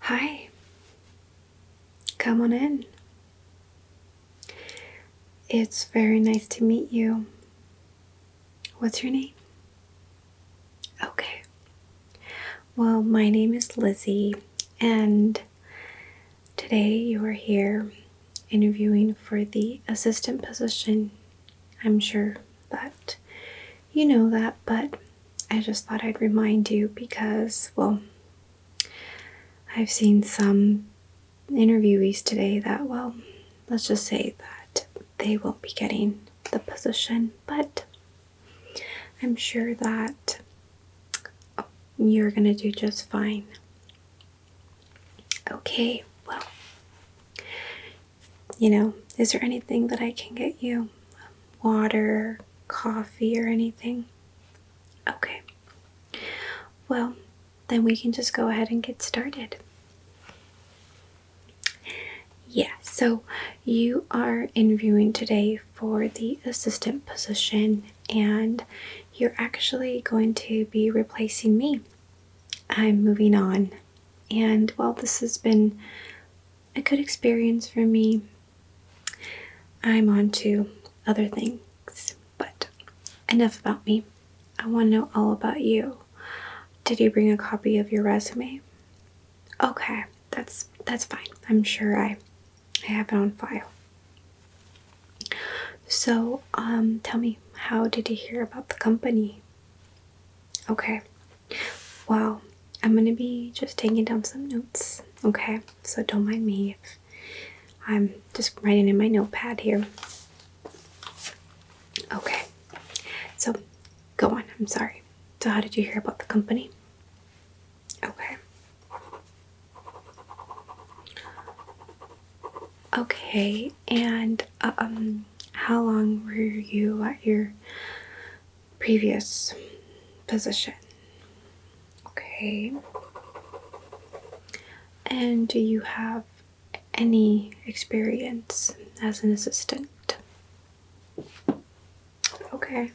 Hi, come on in. It's very nice to meet you. What's your name? Okay. Well, my name is Lizzie, and today you are here interviewing for the assistant position. I'm sure that you know that, but I just thought I'd remind you because, well, I've seen some interviewees today that, well, let's just say that they won't be getting the position, but I'm sure that you're gonna do just fine. Okay, well, is there anything that I can get you? Water, coffee, or anything? Okay, well, then we can just go ahead and get started. Yeah, so you are interviewing today for the assistant position, and you're actually going to be replacing me. I'm moving on, and well, this has been a good experience for me. I'm on to other things, but enough about me. I want to know all about you. Did you bring a copy of your resume? Okay, that's fine. I'm sure I have it on file. So, tell me, how did you hear about the company? Okay, well, I'm gonna be just taking down some notes, okay? So don't mind me if I'm just writing in my notepad here. Okay, so go on, I'm sorry. So how did you hear about the company? Okay. Okay, and how long were you at your previous position? Okay. And do you have any experience as an assistant? Okay.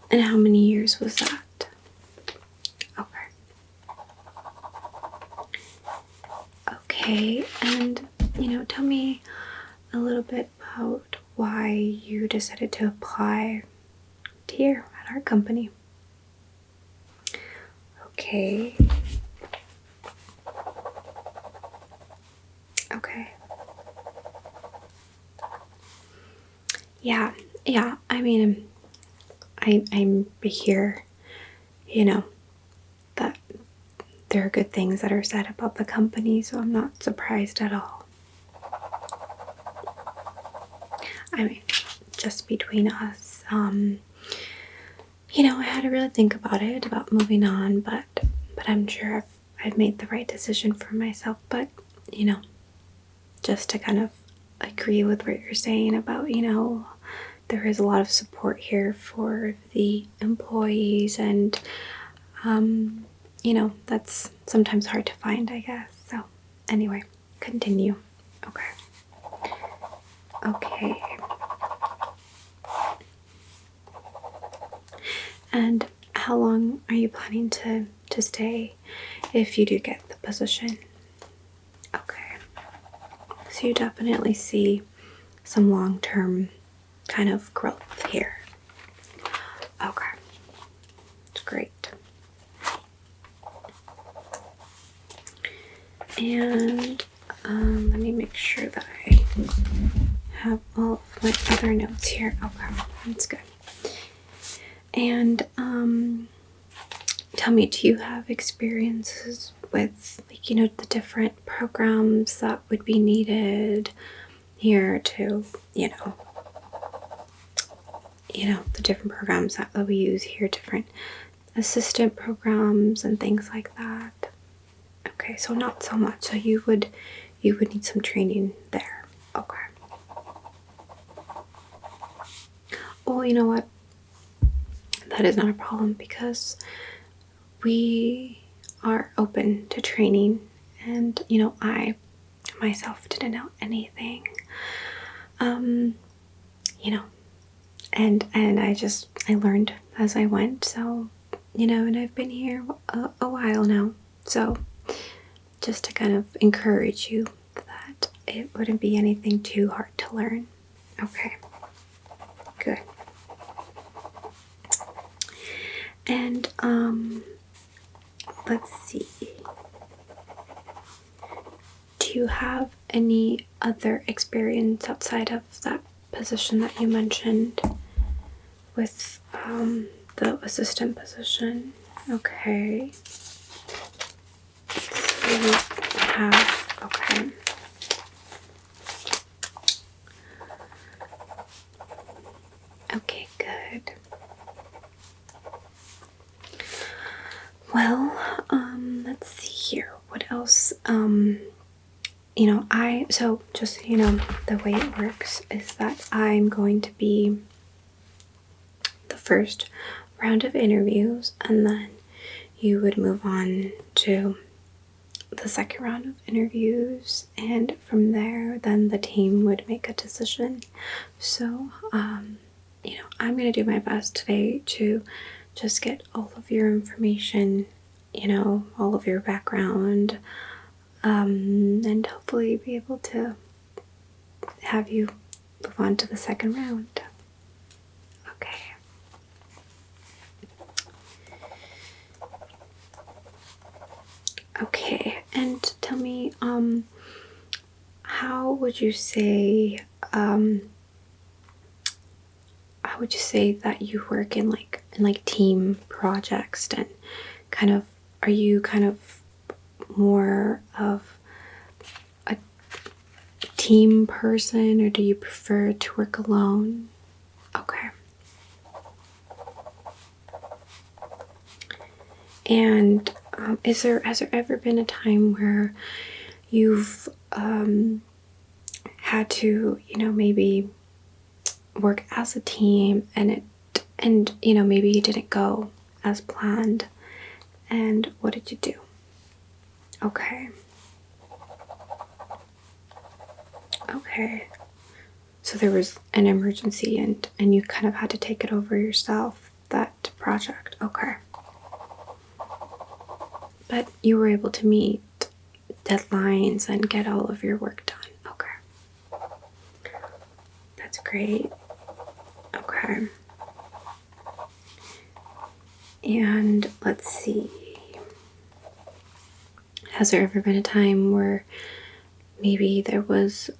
And how many years was that? Okay. Okay, and tell me a little bit about why you decided to apply here at our company. Okay. Okay. Yeah, I mean, I'm here, that there are good things that are said about the company, so I'm not surprised at all. I mean, just between us, I had to really think about it, about moving on, but I'm sure I've made the right decision for myself. But, just to kind of agree with what you're saying about, there is a lot of support here for the employees, and that's sometimes hard to find, I guess. So anyway, continue. Okay. And how long are you planning to stay if you do get the position? Okay. So you definitely see some long-term kind of growth here. Okay. That's great. And let me make sure that I have all of my other notes here. Okay, that's good. And tell me, do you have experiences with, the different programs that would be needed here to, the different programs that we use here, different assistant programs and things like that? Okay, so not so much. So you would need some training there. Okay. Well, you know what? That is not a problem because we are open to training, and I myself didn't know anything. And I learned as I went. So and I've been here a while now, so just to kind of encourage you that it wouldn't be anything too hard to learn. Okay, good. And let's see. Do you have any other experience outside of that position that you mentioned with the assistant position? Okay. So you have, okay. Okay, good. Well, let's see here. What else? So just, the way it works is that I'm going to be the first round of interviews, and then you would move on to the second round of interviews, and from there, then the team would make a decision. So, I'm going to do my best today to just get all of your information, all of your background, and hopefully be able to have you move on to the second round. Okay. Okay, and tell me, how would you say that you work in team projects, and are you kind of more of a team person, or do you prefer to work alone? Okay. And has there ever been a time where you've had to, maybe work as a team, and maybe you didn't go as planned, and what did you do? Okay. Okay. So there was an emergency, and you kind of had to take it over yourself, that project. Okay. But you were able to meet deadlines and get all of your work done. Okay. That's great. Okay. And let's see. Has there ever been a time where maybe there was,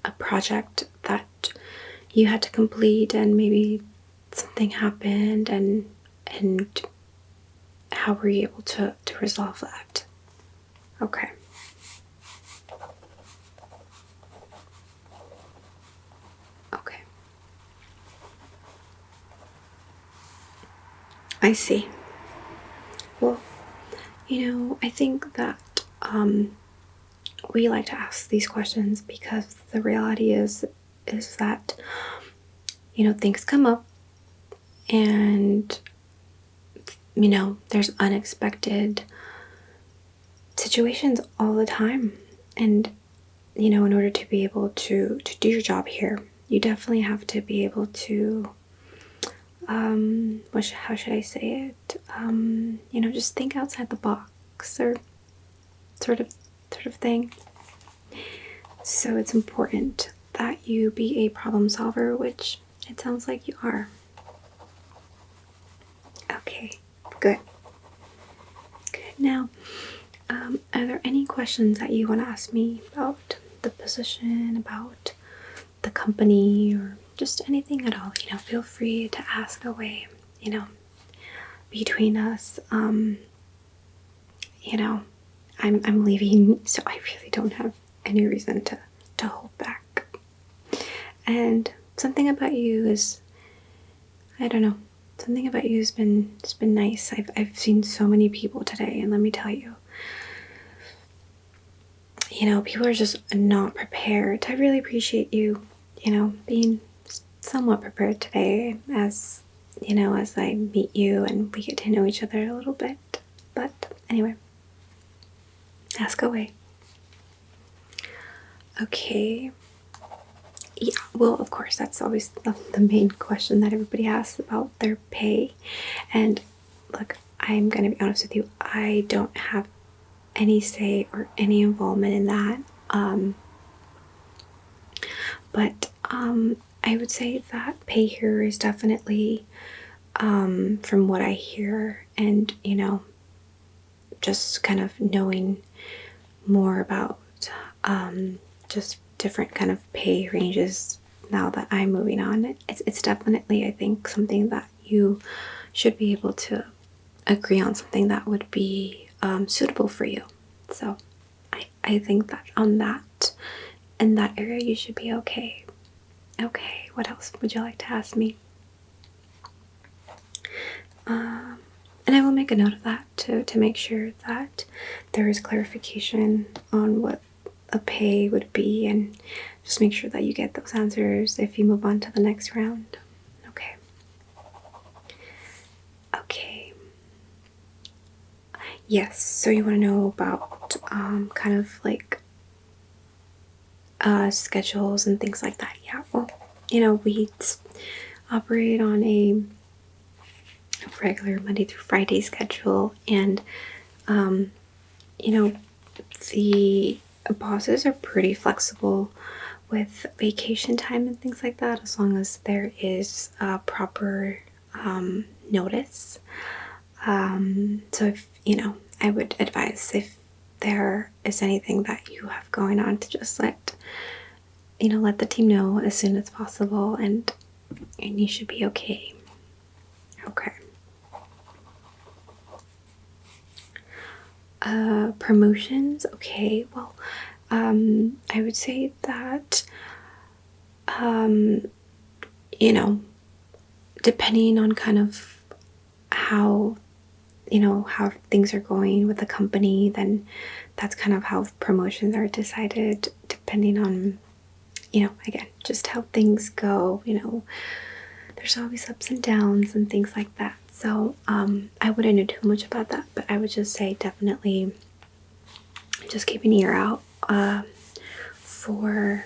a project that you had to complete, and maybe something happened, and how were you able to resolve that? Okay. Okay. I see. Well, I think that we like to ask these questions because the reality is that things come up, and there's unexpected situations all the time, and in order to be able to do your job here, you definitely have to be able to how should I say it, just think outside the box, or sort of thing. So it's important that you be a problem solver, which it sounds like you are. Okay, good. Now, are there any questions that you want to ask me about the position, about the company, or just anything at all? Feel free to ask away. Between us, I'm leaving, so I really don't have any reason to hold back. And something about you is, I don't know, something about you has been nice. I've seen so many people today, and let me tell you, people are just not prepared. I really appreciate you, being somewhat prepared today, as as I meet you and we get to know each other a little bit. But anyway, ask away. Okay, Yeah, well, of course, that's always the main question that everybody asks about their pay. And look, I'm going to be honest with you, I don't have any say or any involvement in that. But I would say that pay here is definitely, from what I hear, and just kind of knowing more about just different kind of pay ranges now that I'm moving on. It's definitely, I think, something that you should be able to agree on, something that would be suitable for you. So I think that on that, in that area, you should be okay. Okay, what else would you like to ask me? And I will make a note of that to make sure that there is clarification on what a pay would be, and just make sure that you get those answers if you move on to the next round. Okay. Okay. Yes, so you want to know about kind of like schedules and things like that. Yeah, well, we operate on a regular Monday through Friday schedule, and you know, the bosses are pretty flexible with vacation time and things like that, as long as there is proper notice. So if I would advise, if there is anything that you have going on, to just let the team know as soon as possible, and you should be okay. Okay. Promotions. Okay. Well, I would say that, um, depending on kind of how how things are going with the company, then that's kind of how promotions are decided, depending on again, just how things go. There's always ups and downs and things like that. So I wouldn't know too much about that, but I would just say definitely just keep an ear out for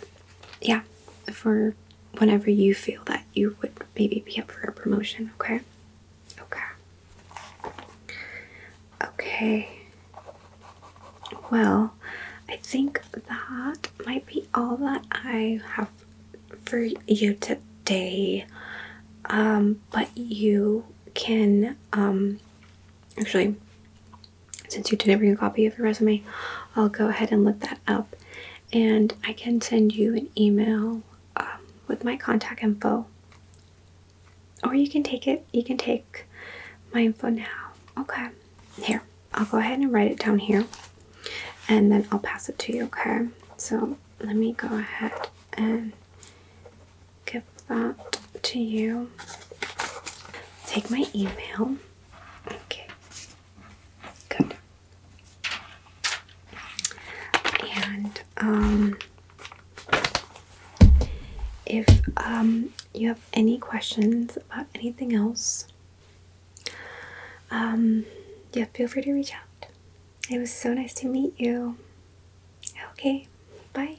yeah, for whenever you feel that you would maybe be up for a promotion. Okay. Okay. Well, I think that might be all that I have for you today. But you can, actually, since you didn't bring a copy of your resume, I'll go ahead and look that up, and I can send you an email with my contact info. Or you can take my info now. Okay. Here, I'll go ahead and write it down here, and then I'll pass it to you, okay? So let me go ahead and give that to you. Take my email. Okay. Good. And if you have any questions about anything else, yeah, feel free to reach out. It was so nice to meet you. Okay, bye.